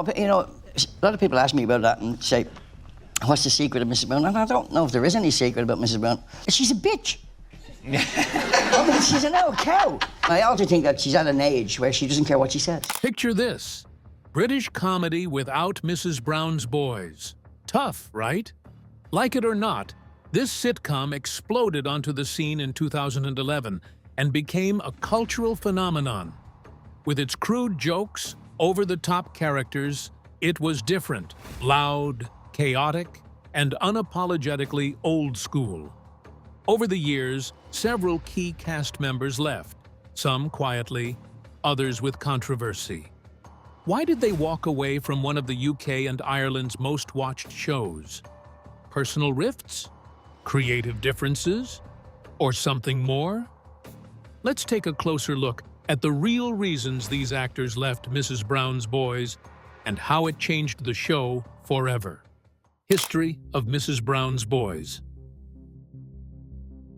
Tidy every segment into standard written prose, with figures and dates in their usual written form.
know, a lot of people ask me about that and say, what's the secret of Mrs. Brown? And I don't know if there is any secret about Mrs. Brown. She's a bitch. I mean, she's an old cow. I also think that she's at an age where she doesn't care what she says. Picture this. British comedy without Mrs. Brown's boys. Tough, right? Like it or not, this sitcom exploded onto the scene in 2011 and became a cultural phenomenon. With its crude jokes, over-the-top characters, it was different, loud, chaotic, and unapologetically old school. Over the years, several key cast members left, some quietly, others with controversy. Why did they walk away from one of the UK and Ireland's most-watched shows? Personal rifts? Creative differences? Or something more? Let's take a closer look at the real reasons these actors left Mrs. Brown's Boys and how it changed the show forever. History of Mrs. Brown's Boys.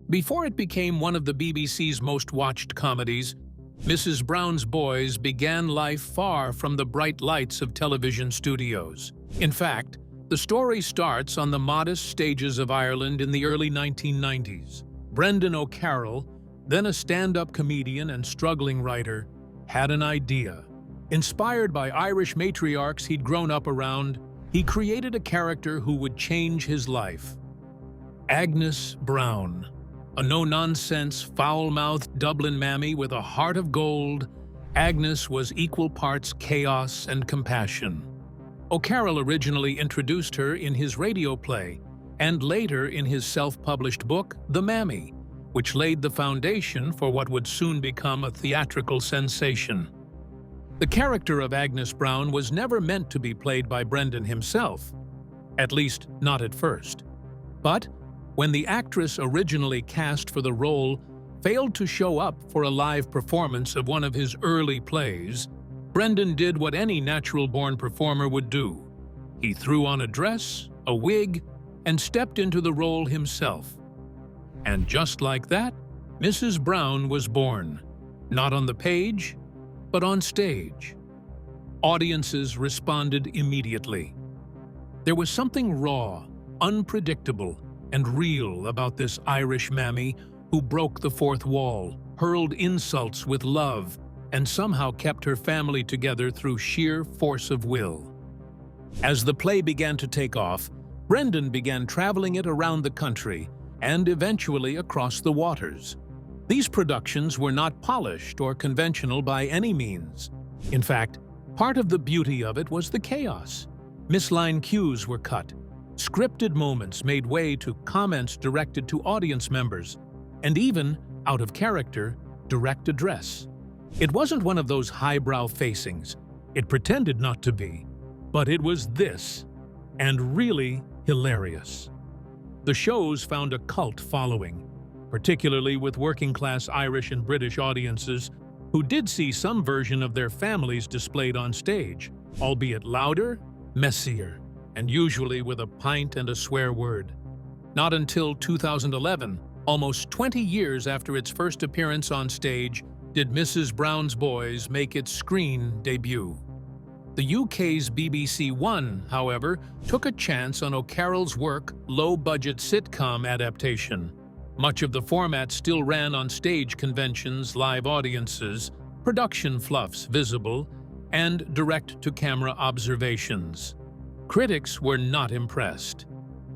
Before it became one of the BBC's most-watched comedies, Mrs. Brown's Boys began life far from the bright lights of television studios. In fact, the story starts on the modest stages of Ireland in the early 1990s. Brendan O'Carroll, then a stand-up comedian and struggling writer, had an idea. Inspired by Irish matriarchs he'd grown up around, he created a character who would change his life. Agnes Brown. A no-nonsense, foul-mouthed Dublin mammy with a heart of gold, Agnes was equal parts chaos and compassion. O'Carroll originally introduced her in his radio play, and later in his self-published book, The Mammy, which laid the foundation for what would soon become a theatrical sensation. The character of Agnes Brown was never meant to be played by Brendan himself, at least not at first. But when the actress originally cast for the role failed to show up for a live performance of one of his early plays, Brendan did what any natural-born performer would do. He threw on a dress, a wig, and stepped into the role himself. And just like that, Mrs. Brown was born, not on the page, but on stage. Audiences responded immediately. There was something raw, unpredictable, and real about this Irish mammy who broke the fourth wall, hurled insults with love, and somehow kept her family together through sheer force of will. As the play began to take off, Brendan began traveling it around the country and eventually across the waters. These productions were not polished or conventional by any means. In fact, part of the beauty of it was the chaos. Misline cues were cut. Scripted moments made way to comments directed to audience members, and even, out of character, direct address. It wasn't one of those highbrow facings. It pretended not to be. But it was this, and really hilarious. The shows found a cult following, particularly with working-class Irish and British audiences who did see some version of their families displayed on stage, albeit louder, messier, and usually with a pint and a swear word. Not until 2011, almost 20 years after its first appearance on stage, did Mrs. Brown's Boys make its screen debut. The UK's BBC One, however, took a chance on O'Carroll's work low-budget sitcom adaptation. Much of the format still ran on stage conventions, live audiences, production fluffs visible, and direct-to-camera observations. Critics were not impressed.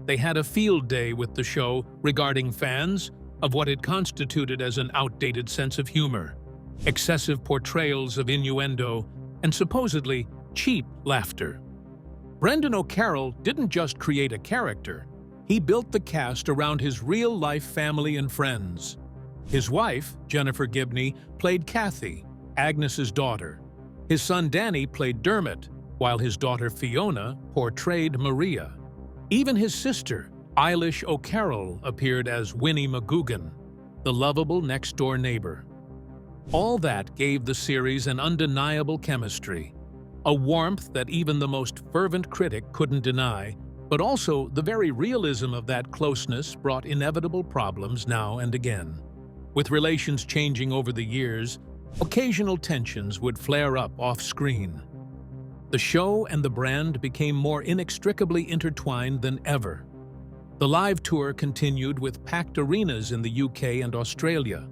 They had a field day with the show regarding fans of what it constituted as an outdated sense of humor, excessive portrayals of innuendo, and supposedly cheap laughter. Brendan O'Carroll didn't just create a character, he built the cast around his real-life family and friends. His wife, Jennifer Gibney, played Kathy, Agnes's daughter. His son Danny played Dermot, while his daughter Fiona portrayed Maria. Even his sister, Eilish O'Carroll, appeared as Winnie McGugan, the lovable next-door neighbor. All that gave the series an undeniable chemistry, a warmth that even the most fervent critic couldn't deny, but also the very realism of that closeness brought inevitable problems now and again. With relations changing over the years, occasional tensions would flare up off-screen. The show and the brand became more inextricably intertwined than ever. The live tour continued with packed arenas in the UK and Australia.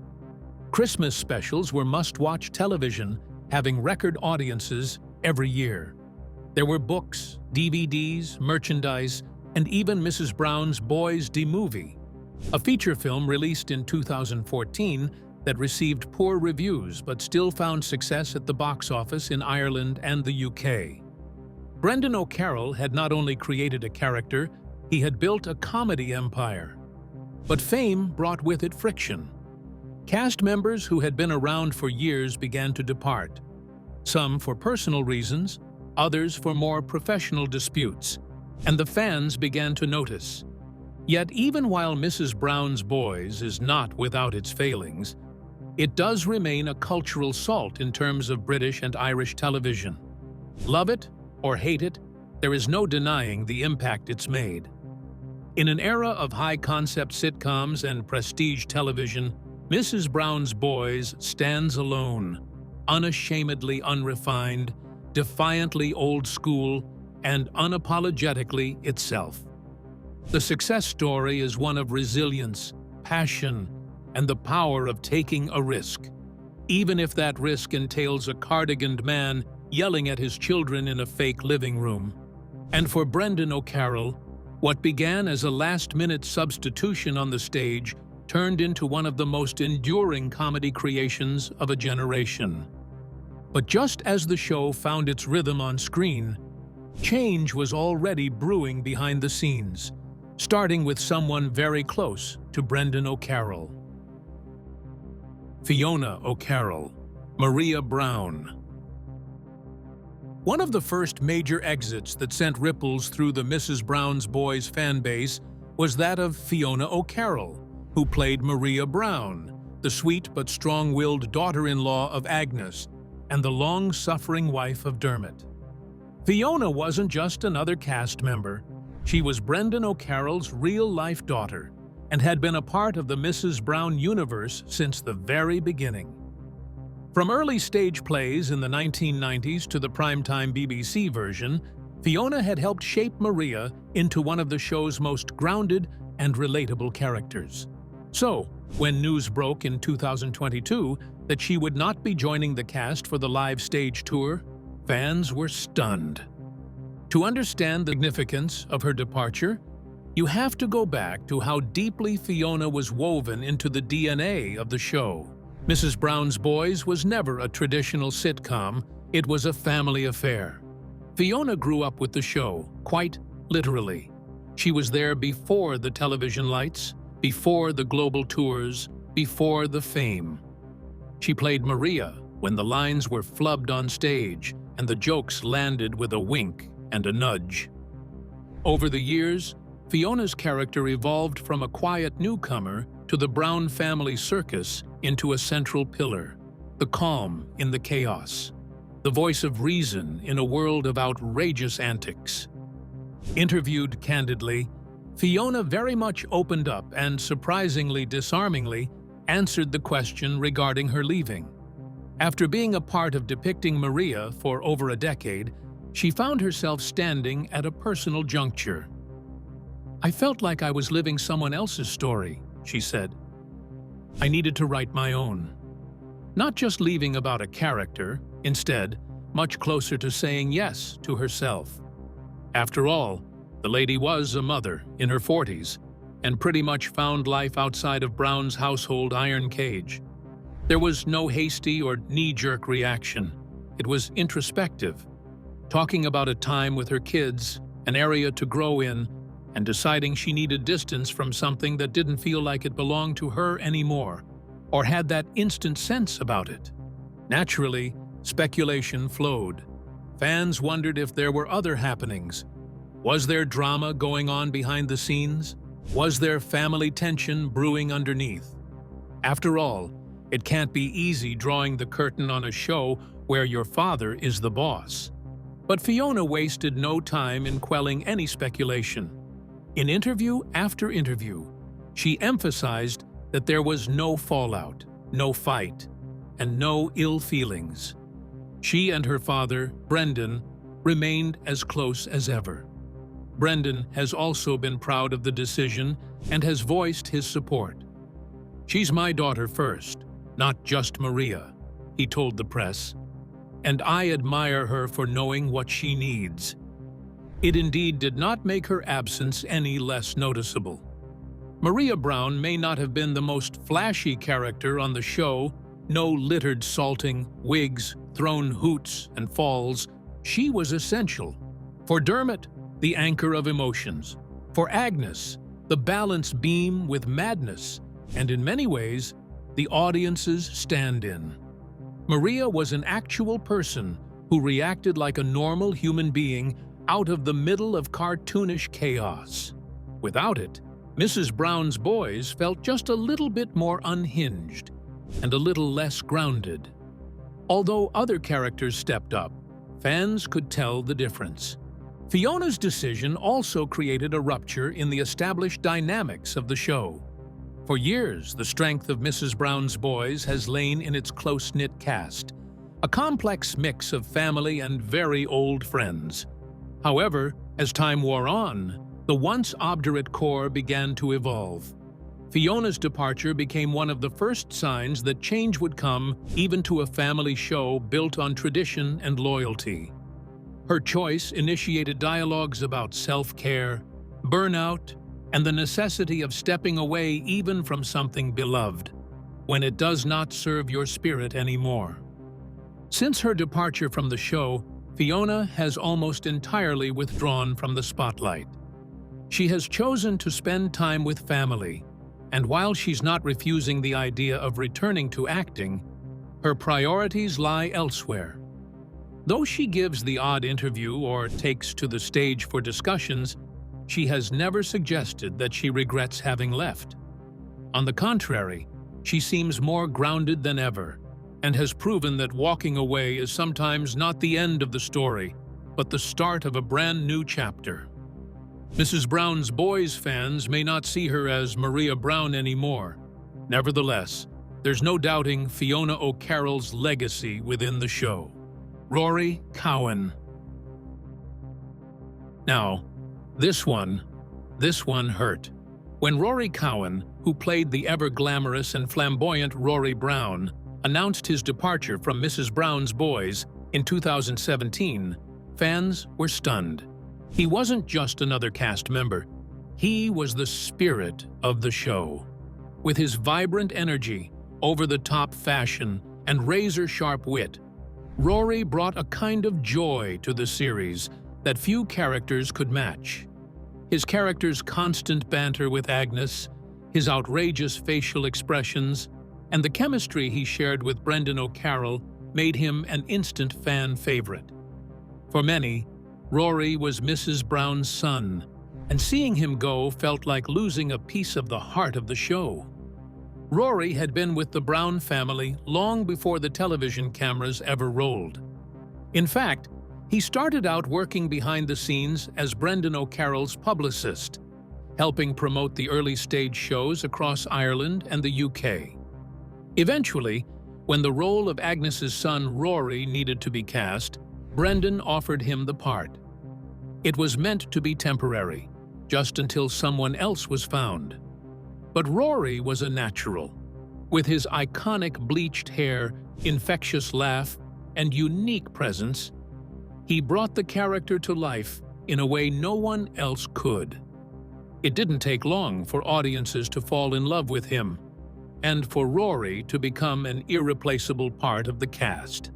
Christmas specials were must-watch television, having record audiences every year. There were books, DVDs, merchandise, and even Mrs. Brown's Boys the movie, a feature film released in 2014 that received poor reviews but still found success at the box office in Ireland and the UK. Brendan O'Carroll had not only created a character, he had built a comedy empire. But fame brought with it friction. Cast members who had been around for years began to depart, some for personal reasons, others for more professional disputes, and the fans began to notice. Yet even while Mrs. Brown's Boys is not without its failings, it does remain a cultural salt in terms of British and Irish television. Love it or hate it, there is no denying the impact it's made. In an era of high-concept sitcoms and prestige television, Mrs. Brown's Boys stands alone, unashamedly unrefined, defiantly old school, and unapologetically itself. The success story is one of resilience, passion, and the power of taking a risk, even if that risk entails a cardiganed man yelling at his children in a fake living room. And for Brendan O'Carroll, what began as a last-minute substitution on the stage turned into one of the most enduring comedy creations of a generation. But just as the show found its rhythm on screen, change was already brewing behind the scenes, starting with someone very close to Brendan O'Carroll. Fiona O'Carroll, Maria Brown. One of the first major exits that sent ripples through the Mrs. Brown's Boys fan base was that of Fiona O'Carroll, who played Maria Brown, the sweet but strong-willed daughter-in-law of Agnes and the long-suffering wife of Dermot. Fiona wasn't just another cast member. She was Brendan O'Carroll's real-life daughter and had been a part of the Mrs. Brown universe since the very beginning. From early stage plays in the 1990s to the primetime BBC version, Fiona had helped shape Maria into one of the show's most grounded and relatable characters. So, when news broke in 2022 that she would not be joining the cast for the live stage tour, fans were stunned. To understand the significance of her departure, you have to go back to how deeply Fiona was woven into the DNA of the show. Mrs. Brown's Boys was never a traditional sitcom, it was a family affair. Fiona grew up with the show, quite literally. She was there before the television lights, before the global tours, before the fame. She played Maria when the lines were flubbed on stage and the jokes landed with a wink and a nudge. Over the years, Fiona's character evolved from a quiet newcomer to the Brown family circus into a central pillar, the calm in the chaos, the voice of reason in a world of outrageous antics. Interviewed candidly, Fiona very much opened up and, surprisingly disarmingly, answered the question regarding her leaving. After being a part of depicting Maria for over a decade, she found herself standing at a personal juncture. "I felt like I was living someone else's story," she said. "I needed to write my own." Not just leaving about a character, instead, much closer to saying yes to herself. After all, the lady was a mother in her 40s and pretty much found life outside of Brown's household iron cage. There was no hasty or knee-jerk reaction. It was introspective, talking about a time with her kids, an area to grow in, and deciding she needed distance from something that didn't feel like it belonged to her anymore, or had that instant sense about it. Naturally, speculation flowed. Fans wondered if there were other happenings. Was there drama going on behind the scenes? Was there family tension brewing underneath? After all, it can't be easy drawing the curtain on a show where your father is the boss. But Fiona wasted no time in quelling any speculation. In interview after interview, she emphasized that there was no fallout, no fight, and no ill feelings. She and her father, Brendan, remained as close as ever. Brendan has also been proud of the decision and has voiced his support. "She's my daughter first, not just Maria," he told the press, "and I admire her for knowing what she needs." It indeed did not make her absence any less noticeable. Maria Brown may not have been the most flashy character on the show, no littered salting, wigs, thrown hoots, and falls. She was essential. For Dermot, the anchor of emotions. For Agnes, the balance beam with madness, and in many ways, the audience's stand-in. Maria was an actual person who reacted like a normal human being out of the middle of cartoonish chaos. Without it, Mrs. Brown's boys felt just a little bit more unhinged and a little less grounded. Although other characters stepped up, fans could tell the difference. Fiona's decision also created a rupture in the established dynamics of the show. For years, the strength of Mrs. Brown's boys has lain in its close-knit cast, a complex mix of family and very old friends. However, as time wore on, the once obdurate core began to evolve. Fiona's departure became one of the first signs that change would come even to a family show built on tradition and loyalty. Her choice initiated dialogues about self-care, burnout, and the necessity of stepping away even from something beloved, when it does not serve your spirit anymore. Since her departure from the show, Fiona has almost entirely withdrawn from the spotlight. She has chosen to spend time with family, and while she's not refusing the idea of returning to acting, her priorities lie elsewhere. Though she gives the odd interview or takes to the stage for discussions, she has never suggested that she regrets having left. On the contrary, she seems more grounded than ever, and has proven that walking away is sometimes not the end of the story, but the start of a brand new chapter. Mrs. Brown's boys fans may not see her as Maria Brown anymore. Nevertheless, there's no doubting Fiona O'Carroll's legacy within the show. Rory Cowan. Now, this one hurt. When Rory Cowan, who played the ever-glamorous and flamboyant Rory Brown, announced his departure from Mrs. Brown's boys in 2017, fans were stunned. He wasn't just another cast member. He was the spirit of the show. With his vibrant energy, over-the-top fashion, and razor-sharp wit, Rory brought a kind of joy to the series that few characters could match. His character's constant banter with Agnes, his outrageous facial expressions, and the chemistry he shared with Brendan O'Carroll made him an instant fan favorite. For many, Rory was Mrs. Brown's son, and seeing him go felt like losing a piece of the heart of the show. Rory had been with the Brown family long before the television cameras ever rolled. In fact, he started out working behind the scenes as Brendan O'Carroll's publicist, helping promote the early-stage shows across Ireland and the UK. Eventually, when the role of Agnes's son Rory needed to be cast, Brendan offered him the part. It was meant to be temporary, just until someone else was found. But Rory was a natural. With his iconic bleached hair, infectious laugh, and unique presence, he brought the character to life in a way no one else could. It didn't take long for audiences to fall in love with him, and for Rory to become an irreplaceable part of the cast.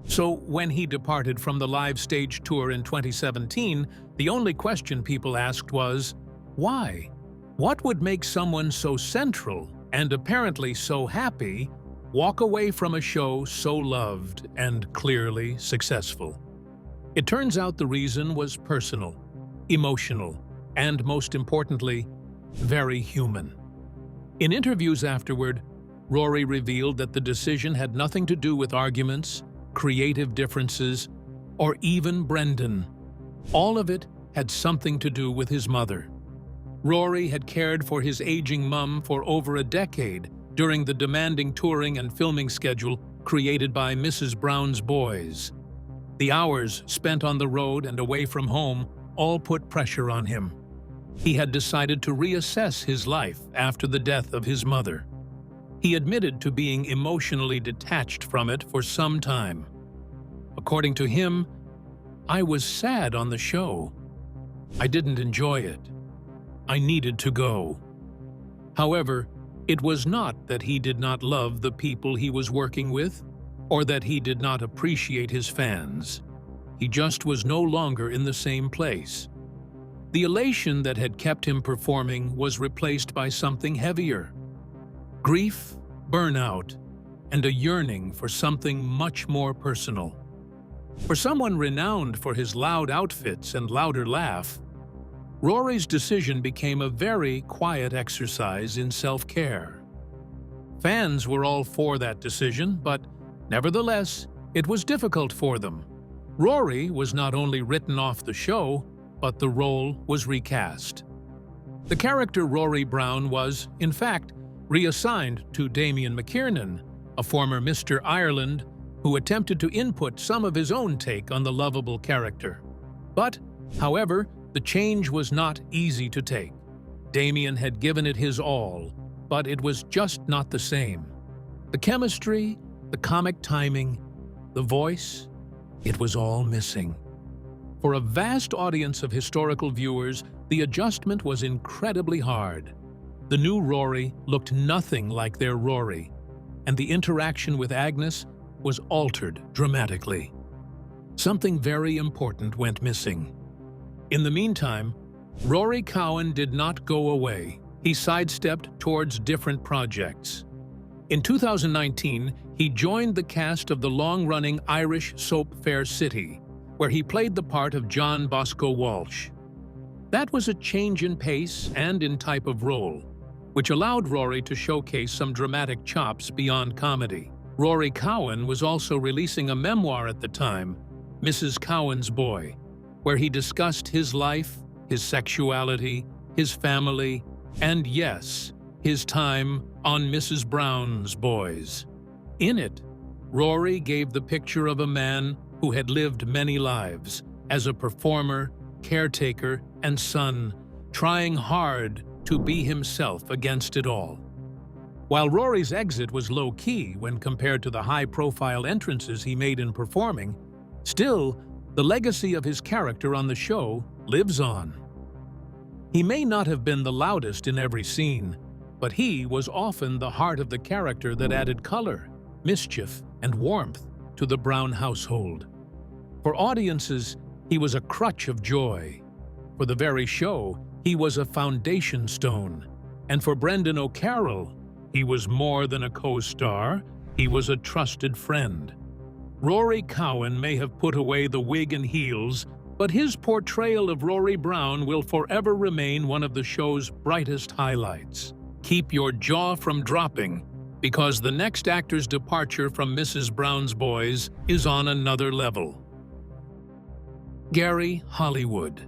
So when he departed from the live stage tour in 2017, the only question people asked was, why? What would make someone so central and apparently so happy walk away from a show so loved and clearly successful? It turns out the reason was personal, emotional, and most importantly, very human. In interviews afterward, Rory revealed that the decision had nothing to do with arguments, creative differences, or even Brendan. All of it had something to do with his mother. Rory had cared for his aging mum for over a decade during the demanding touring and filming schedule created by Mrs. Brown's boys. The hours spent on the road and away from home all put pressure on him. He had decided to reassess his life after the death of his mother. He admitted to being emotionally detached from it for some time. According to him, "I was sad on the show. I didn't enjoy it. I needed to go." However, it was not that he did not love the people he was working with, or that he did not appreciate his fans. He just was no longer in the same place. The elation that had kept him performing was replaced by something heavier: grief, burnout, and a yearning for something much more personal. For someone renowned for his loud outfits and louder laugh, Rory's decision became a very quiet exercise in self-care. Fans were all for that decision, but nevertheless, it was difficult for them. Rory was not only written off the show, but the role was recast. The character Rory Brown was, in fact, reassigned to Damien McKiernan, a former Mr. Ireland who attempted to input some of his own take on the lovable character. But, however, the change was not easy to take. Damien had given it his all, but it was just not the same. The chemistry, the comic timing, the voice, it was all missing. For a vast audience of historical viewers, the adjustment was incredibly hard. The new Rory looked nothing like their Rory, and the interaction with Agnes was altered dramatically. Something very important went missing. In the meantime, Rory Cowan did not go away. He sidestepped towards different projects. In 2019, he joined the cast of the long-running Irish soap Fair City, where he played the part of John Bosco Walsh. That was a change in pace and in type of role, which allowed Rory to showcase some dramatic chops beyond comedy. Rory Cowan was also releasing a memoir at the time, Mrs. Cowan's Boy, where he discussed his life, his sexuality, his family, and yes, his time on Mrs. Brown's Boys. In it, Rory gave the picture of a man who had lived many lives as a performer, caretaker, and son, trying hard to be himself against it all. While Rory's exit was low-key when compared to the high-profile entrances he made in performing, still, the legacy of his character on the show lives on. He may not have been the loudest in every scene, but he was often the heart of the character that added color, mischief, and warmth to the Brown household. For audiences, he was a crutch of joy. For the very show, he was a foundation stone. And for Brendan O'Carroll, he was more than a co-star, he was a trusted friend. Rory Cowan may have put away the wig and heels, but his portrayal of Rory Brown will forever remain one of the show's brightest highlights. Keep your jaw from dropping, because the next actor's departure from Mrs. Brown's Boys is on another level. Gary Hollywood.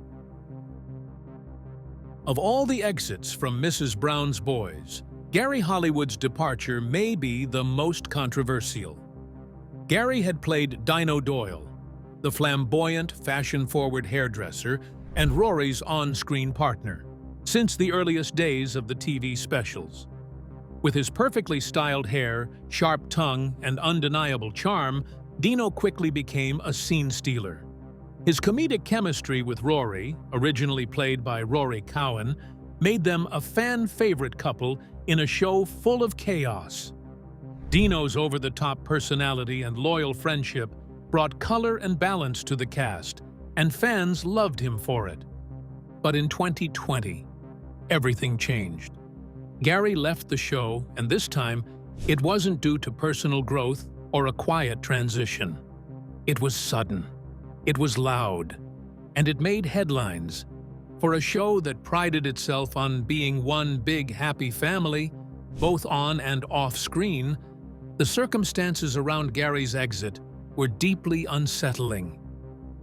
Of all the exits from Mrs. Brown's Boys, Gary Hollywood's departure may be the most controversial. Gary had played Dino Doyle, the flamboyant, fashion-forward hairdresser and Rory's on-screen partner, since the earliest days of the TV specials. With his perfectly styled hair, sharp tongue, and undeniable charm, Dino quickly became a scene stealer. His comedic chemistry with Rory, originally played by Rory Cowan, made them a fan-favorite couple in a show full of chaos. Dino's over-the-top personality and loyal friendship brought color and balance to the cast, and fans loved him for it. But in 2020, everything changed. Gary left the show, and this time, it wasn't due to personal growth or a quiet transition. It was sudden. It was loud, and it made headlines. For a show that prided itself on being one big happy family, both on and off screen, the circumstances around Gary's exit were deeply unsettling.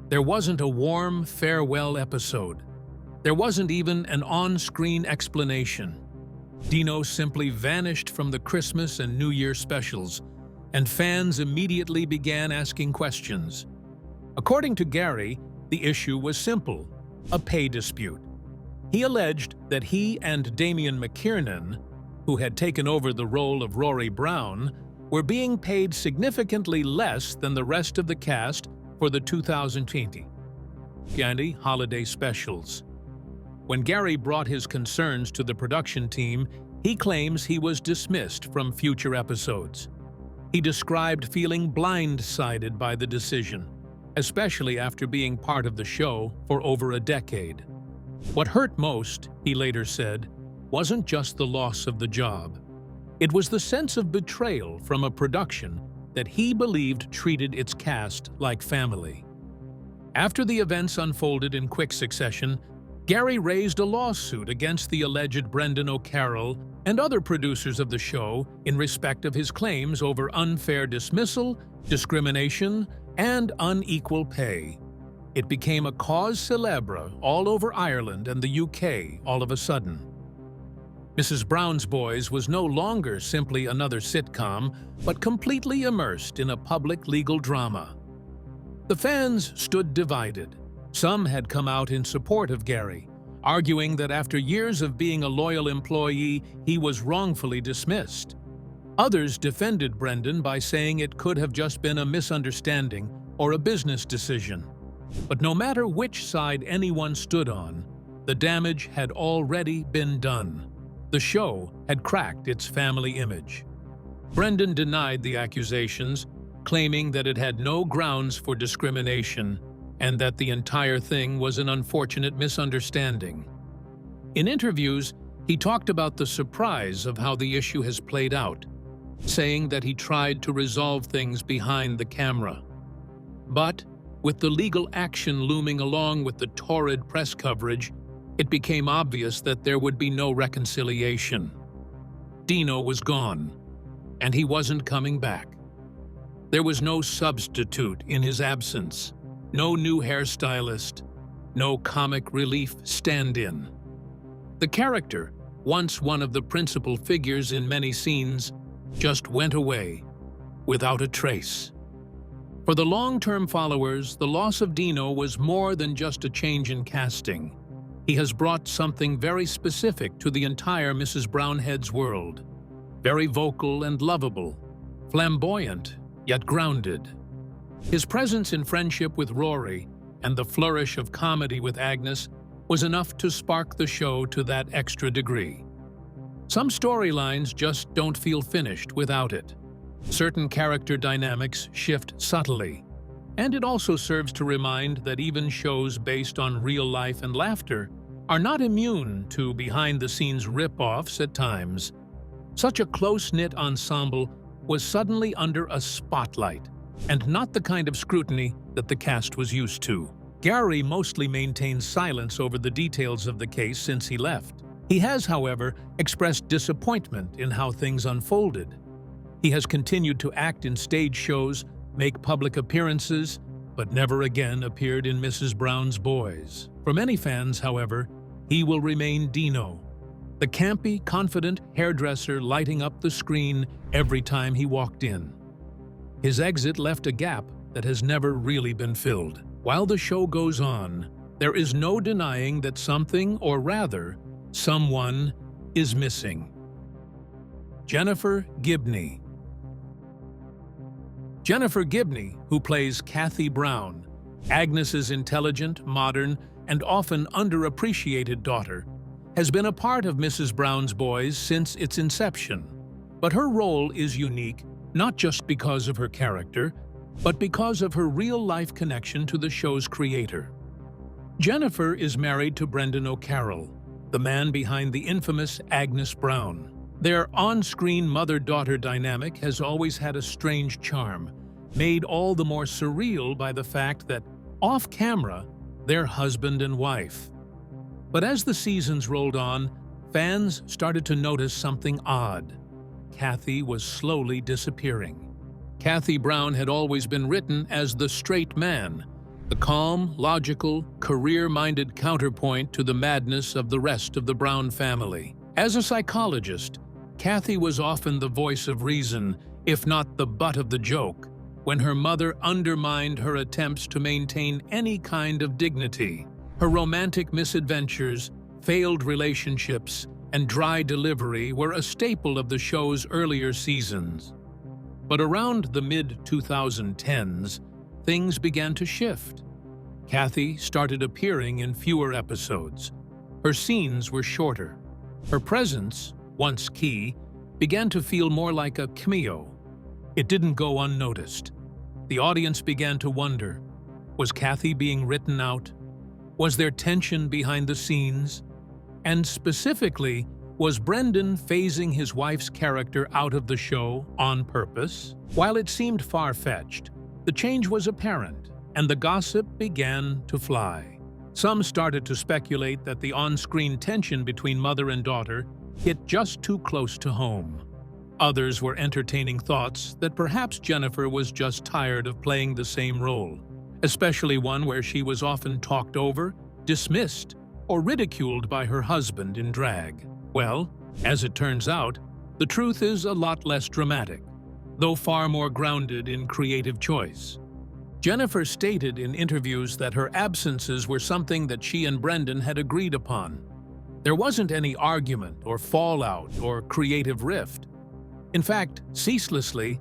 There wasn't a warm farewell episode. There wasn't even an on-screen explanation. Dino simply vanished from the Christmas and New Year specials, and fans immediately began asking questions. According to Gary, the issue was simple: a pay dispute. He alleged that he and Damien McKiernan, who had taken over the role of Rory Brown, were being paid significantly less than the rest of the cast for the 2020 holiday specials. When Gary brought his concerns to the production team, he claims he was dismissed from future episodes. He described feeling blindsided by the decision, especially after being part of the show for over a decade. What hurt most, he later said, wasn't just the loss of the job. It was the sense of betrayal from a production that he believed treated its cast like family. After the events unfolded in quick succession, Gary raised a lawsuit against the alleged Brendan O'Carroll and other producers of the show in respect of his claims over unfair dismissal, discrimination, and unequal pay. It became a cause célèbre all over Ireland and the UK all of a sudden. Mrs. Brown's Boys was no longer simply another sitcom, but completely immersed in a public legal drama. The fans stood divided. Some had come out in support of Gary, arguing that after years of being a loyal employee, he was wrongfully dismissed. Others defended Brendan by saying it could have just been a misunderstanding or a business decision. But no matter which side anyone stood on, the damage had already been done. The show had cracked its family image. Brendan denied the accusations, claiming that it had no grounds for discrimination and that the entire thing was an unfortunate misunderstanding. In interviews, he talked about the surprise of how the issue has played out, saying that he tried to resolve things behind the camera. But with the legal action looming along with the torrid press coverage, it became obvious that there would be no reconciliation. Dino was gone, and he wasn't coming back. There was no substitute in his absence, no new hairstylist, no comic relief stand-in. The character, once one of the principal figures in many scenes, just went away, without a trace. For the long-term followers, the loss of Dino was more than just a change in casting. He has brought something very specific to the entire Mrs. Brownhead's world. Very vocal and lovable, flamboyant, yet grounded. His presence in friendship with Rory and the flourish of comedy with Agnes was enough to spark the show to that extra degree. Some storylines just don't feel finished without it. Certain character dynamics shift subtly, and it also serves to remind that even shows based on real life and laughter are not immune to behind-the-scenes rip-offs at times. Such a close-knit ensemble was suddenly under a spotlight, and not the kind of scrutiny that the cast was used to. Gary mostly maintained silence over the details of the case since he left. He has, however, expressed disappointment in how things unfolded. He has continued to act in stage shows, make public appearances, but never again appeared in Mrs. Brown's Boys. For many fans, however, he will remain Dino, the campy, confident hairdresser lighting up the screen every time he walked in. His exit left a gap that has never really been filled. While the show goes on, there is no denying that something, or rather, someone, is missing. Jennifer Gibney. Jennifer Gibney, who plays Kathy Brown, Agnes's intelligent, modern, and often underappreciated daughter, has been a part of Mrs. Brown's Boys since its inception. But her role is unique not just because of her character, but because of her real-life connection to the show's creator. Jennifer is married to Brendan O'Carroll, the man behind the infamous Agnes Brown. Their on-screen mother-daughter dynamic has always had a strange charm, made all the more surreal by the fact that, off-camera, they're husband and wife. But as the seasons rolled on, fans started to notice something odd. Kathy was slowly disappearing. Kathy Brown had always been written as the straight man, the calm, logical, career-minded counterpoint to the madness of the rest of the Brown family. As a psychologist, Kathy was often the voice of reason, if not the butt of the joke. when her mother undermined her attempts to maintain any kind of dignity. Her romantic misadventures, failed relationships, and dry delivery were a staple of the show's earlier seasons. But around the mid-2010s, things began to shift. Kathy started appearing in fewer episodes. Her scenes were shorter. Her presence, once key, began to feel more like a cameo. It didn't go unnoticed. The audience began to wonder, was Kathy being written out? Was there tension behind the scenes? And specifically, was Brendan phasing his wife's character out of the show on purpose? While it seemed far-fetched, the change was apparent, and the gossip began to fly. Some started to speculate that the on-screen tension between mother and daughter hit just too close to home. Others were entertaining thoughts that perhaps Jennifer was just tired of playing the same role, especially one where she was often talked over, dismissed, or ridiculed by her husband in drag. Well, as it turns out, the truth is a lot less dramatic, though far more grounded in creative choice. Jennifer stated in interviews that her absences were something that she and Brendan had agreed upon. There wasn't any argument or fallout or creative rift. In fact, ceaselessly,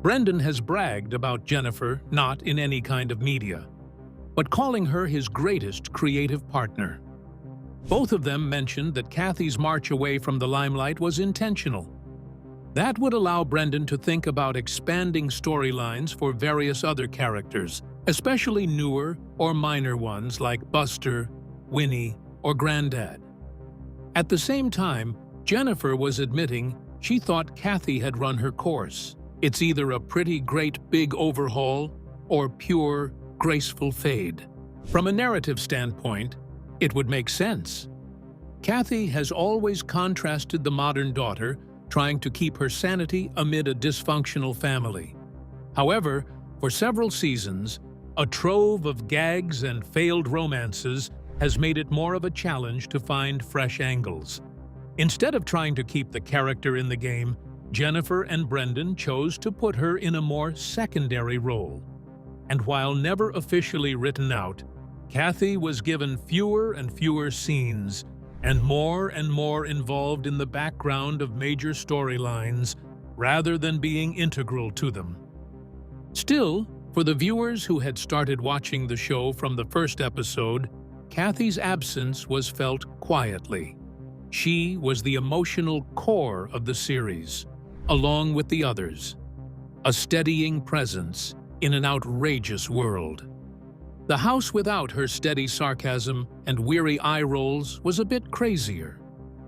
Brendan has bragged about Jennifer not in any kind of media, but calling her his greatest creative partner. Both of them mentioned that Kathy's march away from the limelight was intentional. That would allow Brendan to think about expanding storylines for various other characters, especially newer or minor ones like Buster, Winnie, or Grandad. At the same time, Jennifer was admitting she thought Kathy had run her course. It's either a pretty great big overhaul or pure, graceful fade. From a narrative standpoint, it would make sense. Kathy has always contrasted the modern daughter, trying to keep her sanity amid a dysfunctional family. However, for several seasons, a trove of gags and failed romances has made it more of a challenge to find fresh angles. Instead of trying to keep the character in the game, Jennifer and Brendan chose to put her in a more secondary role. And while never officially written out, Kathy was given fewer and fewer scenes and more involved in the background of major storylines rather than being integral to them. Still, for the viewers who had started watching the show from the first episode, Kathy's absence was felt quietly. She was the emotional core of the series, along with the others, a steadying presence in an outrageous world. The house without her steady sarcasm and weary eye rolls was a bit crazier.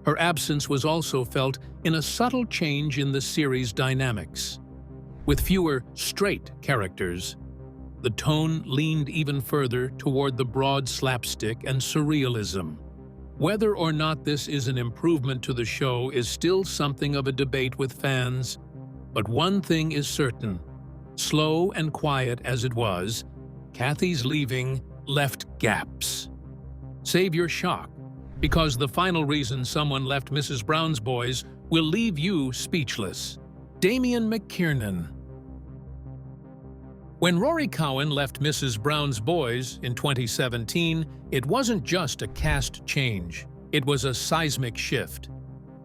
Her absence was also felt in a subtle change in the series' dynamics. With fewer straight characters, the tone leaned even further toward the broad slapstick and surrealism. Whether or not this is an improvement to the show is still something of a debate with fans, but one thing is certain. Slow and quiet as it was, Kathy's leaving left gaps. Save your shock, because the final reason someone left Mrs. Brown's Boys will leave you speechless. Damien McKiernan. When Rory Cowan left Mrs. Brown's Boys in 2017, it wasn't just a cast change, it was a seismic shift.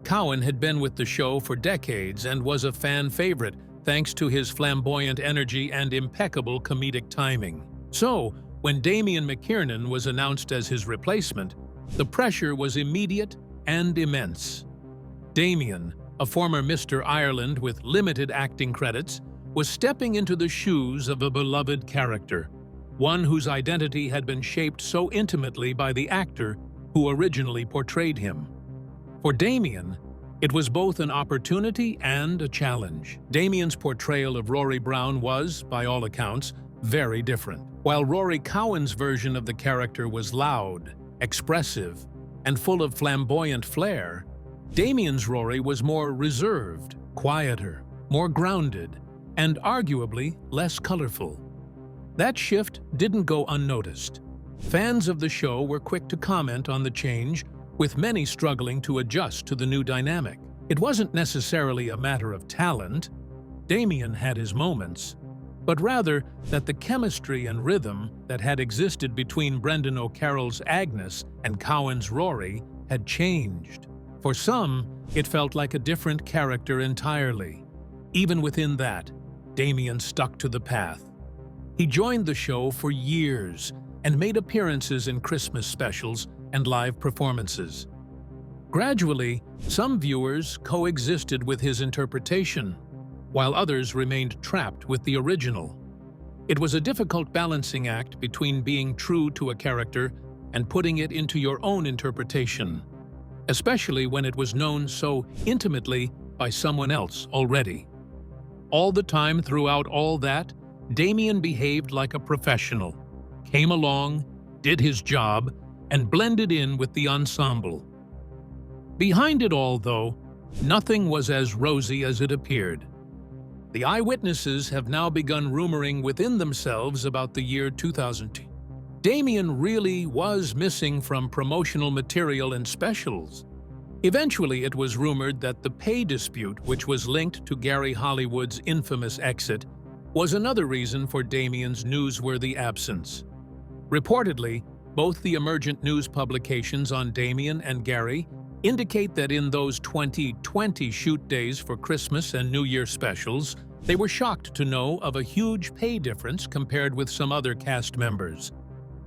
Cowan had been with the show for decades and was a fan favorite thanks to his flamboyant energy and impeccable comedic timing. So, when Damien McKiernan was announced as his replacement, the pressure was immediate and immense. Damien, a former Mr. Ireland with limited acting credits, was stepping into the shoes of a beloved character, one whose identity had been shaped so intimately by the actor who originally portrayed him. For Damien, it was both an opportunity and a challenge. Damien's portrayal of Rory Brown was, by all accounts, very different. While Rory Cowan's version of the character was loud, expressive, and full of flamboyant flair, Damien's Rory was more reserved, quieter, more grounded, and arguably less colorful. That shift didn't go unnoticed. Fans of the show were quick to comment on the change, with many struggling to adjust to the new dynamic. It wasn't necessarily a matter of talent. Damien had his moments, but rather that the chemistry and rhythm that had existed between Brendan O'Carroll's Agnes and Cowan's Rory had changed. For some, it felt like a different character entirely. Even within that, Damien stuck to the path. He joined the show for years and made appearances in Christmas specials and live performances. Gradually, some viewers coexisted with his interpretation, while others remained trapped with the original. It was a difficult balancing act between being true to a character and putting it into your own interpretation, especially when it was known so intimately by someone else already. All the time throughout all that, Damien behaved like a professional, came along, did his job, and blended in with the ensemble. Behind it all, though, nothing was as rosy as it appeared. The eyewitnesses have now begun rumoring within themselves about the year 2002. Damien really was missing from promotional material and specials. Eventually, it was rumored that the pay dispute, which was linked to Gary Hollywood's infamous exit, was another reason for Damien's newsworthy absence. Reportedly, both the emergent news publications on Damien and Gary indicate that in those 2020 shoot days for Christmas and New Year specials, they were shocked to know of a huge pay difference compared with some other cast members.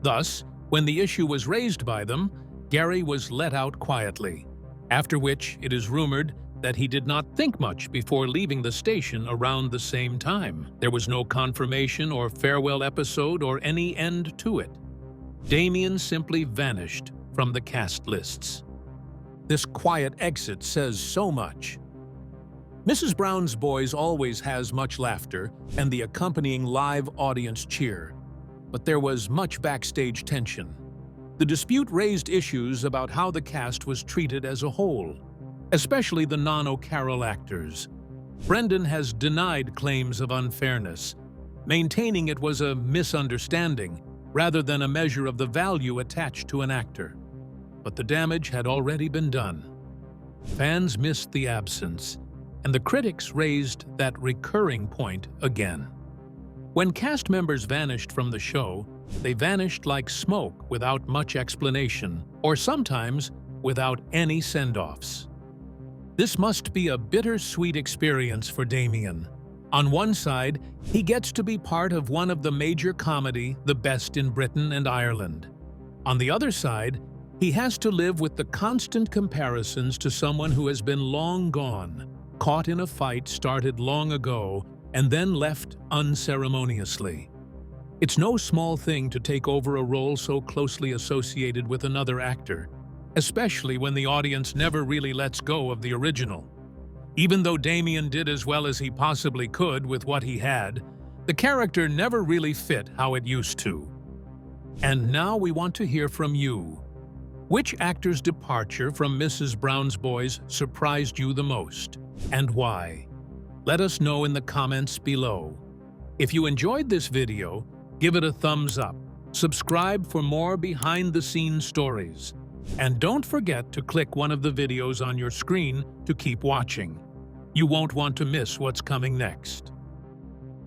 Thus, when the issue was raised by them, Gary was let out quietly, after which it is rumored that he did not think much before leaving the station around the same time. There was no confirmation or farewell episode or any end to it. Damien simply vanished from the cast lists. This quiet exit says so much. Mrs. Brown's Boys always has much laughter and the accompanying live audience cheer, but there was much backstage tension. The dispute raised issues about how the cast was treated as a whole, especially the non-O'Carroll actors. Brendan has denied claims of unfairness, maintaining it was a misunderstanding rather than a measure of the value attached to an actor. But the damage had already been done. Fans missed the absence, and the critics raised that recurring point again. When cast members vanished from the show, they vanished like smoke without much explanation, or sometimes without any send-offs. This must be a bittersweet experience for Damien. On one side, he gets to be part of one of the major comedy, the best in Britain and Ireland. On the other side, he has to live with the constant comparisons to someone who has been long gone, caught in a fight started long ago, and then left unceremoniously. It's no small thing to take over a role so closely associated with another actor, especially when the audience never really lets go of the original. Even though Damien did as well as he possibly could with what he had, the character never really fit how it used to. And now we want to hear from you. Which actor's departure from Mrs. Brown's Boys surprised you the most, and why? Let us know in the comments below. If you enjoyed this video, give it a thumbs up, subscribe for more behind-the-scenes stories, and don't forget to click one of the videos on your screen to keep watching. You won't want to miss what's coming next.